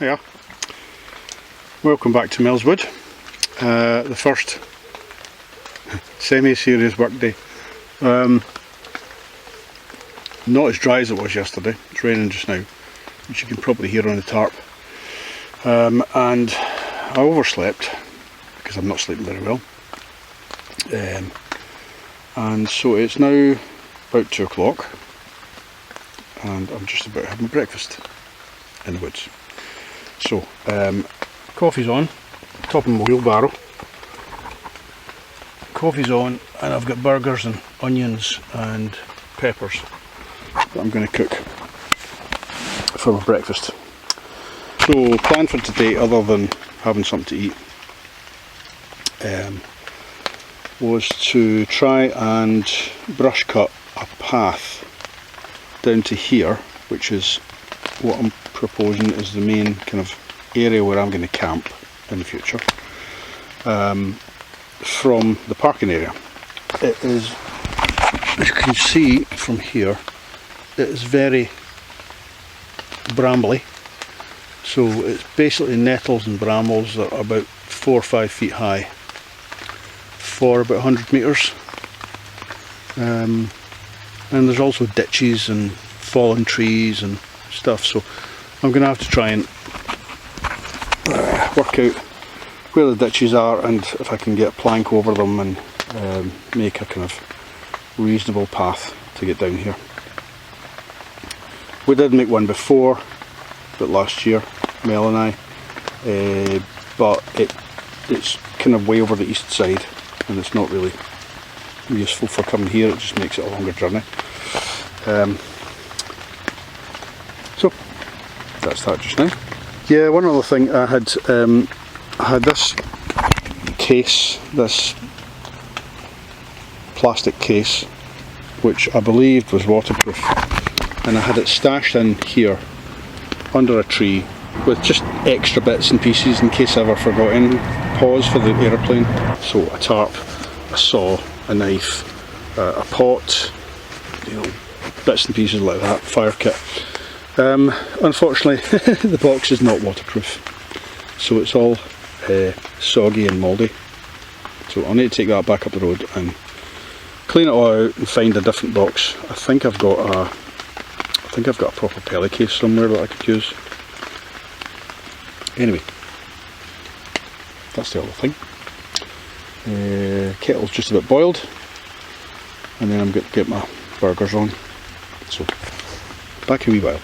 Hiya. Welcome back to Millswood. The first semi-serious work day. Not as dry as it was yesterday. It's raining just now, which you can probably hear on the tarp. And I overslept because I'm not sleeping very well. And so it's now about 2 o'clock and I'm just about having my breakfast in the woods. So, coffee's on, top of my wheelbarrow. Coffee's on, and I've got burgers and onions and peppers that I'm going to cook for my breakfast. So, plan for today, other than having something to eat, was to try and brush cut a path down to here, which is what I'm proposing is the main kind of area where I'm going to camp in the future, from the parking area. It is, as you can see from here, it is very brambly, so it's basically nettles and brambles that are about 4 or 5 feet high for about 100 metres, and there's also ditches and fallen trees and stuff, so I'm going to have to try and work out where the ditches are and if I can get a plank over them and make a kind of reasonable path to get down here. We did make one before, but last year, Mel and I, but it's kind of way over the east side and it's not really useful for coming here, it just makes it a longer journey. So that's that just now. Yeah, one other thing, I had this case, this plastic case, which I believed was waterproof, and I had it stashed in here under a tree with just extra bits and pieces in case I ever forgot any. Pause for the aeroplane. So a tarp, a saw, a knife, a pot, you know, bits and pieces like that, fire kit. Unfortunately the box is not waterproof, so it's all soggy and mouldy, so I'll need to take that back up the road and clean it all out and find a different box. I think I've got a proper pelly case somewhere that I could use. Anyway, that's the other thing. Kettle's just about boiled, and then I'm going to get my burgers on, so back in a wee while.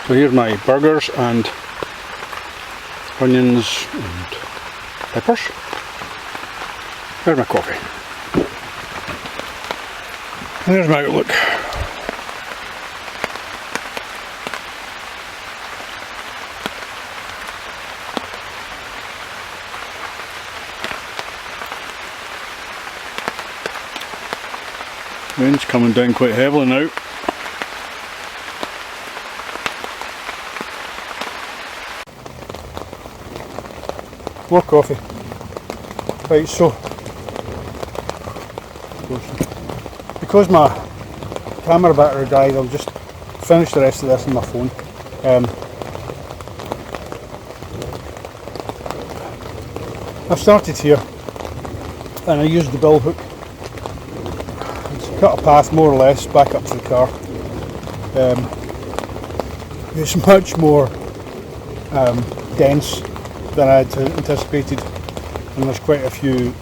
So here's my burgers and onions and peppers. There's my coffee. And there's my outlook. Rain's coming down quite heavily now. More coffee. Right, so because my camera battery died, I'll just finish the rest of this on my phone. I've started here and I used the bill hook to cut a path more or less back up to the car. It's much more dense than I had anticipated, and there's quite a few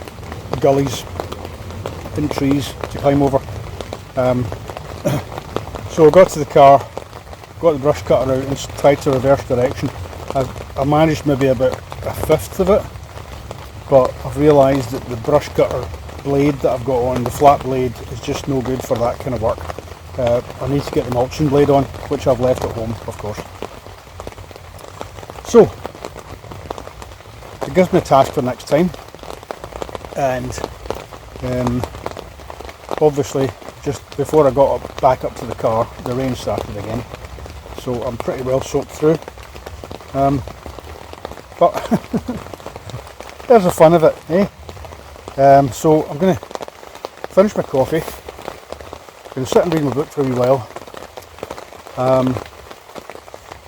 gullies and trees to climb over. So I got to the car, got the brush cutter out and tried to reverse direction. I managed maybe about a fifth of it, but I've realised that the brush cutter blade that I've got on, the flat blade, is just no good for that kind of work. I need to get the mulching blade on, which I've left at home, of course. So, it gives me a task for next time, and obviously just before I got back up to the car, the rain started again, so I'm pretty well soaked through, but there's the fun of it, eh? So I'm going to finish my coffee, going to sit and read my book for a wee while,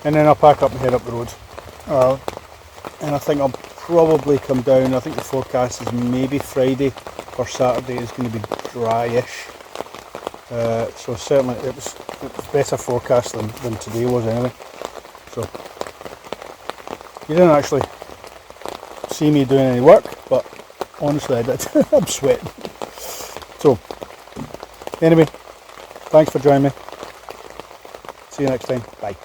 and then I'll pack up and head up the road, and I think I'll probably come down. I think the forecast is maybe Friday or Saturday is going to be dryish, so certainly it was better forecast than today was anyway. So you didn't actually see me doing any work, but honestly I did. I'm sweating. So anyway, thanks for joining me. See you next time. Bye.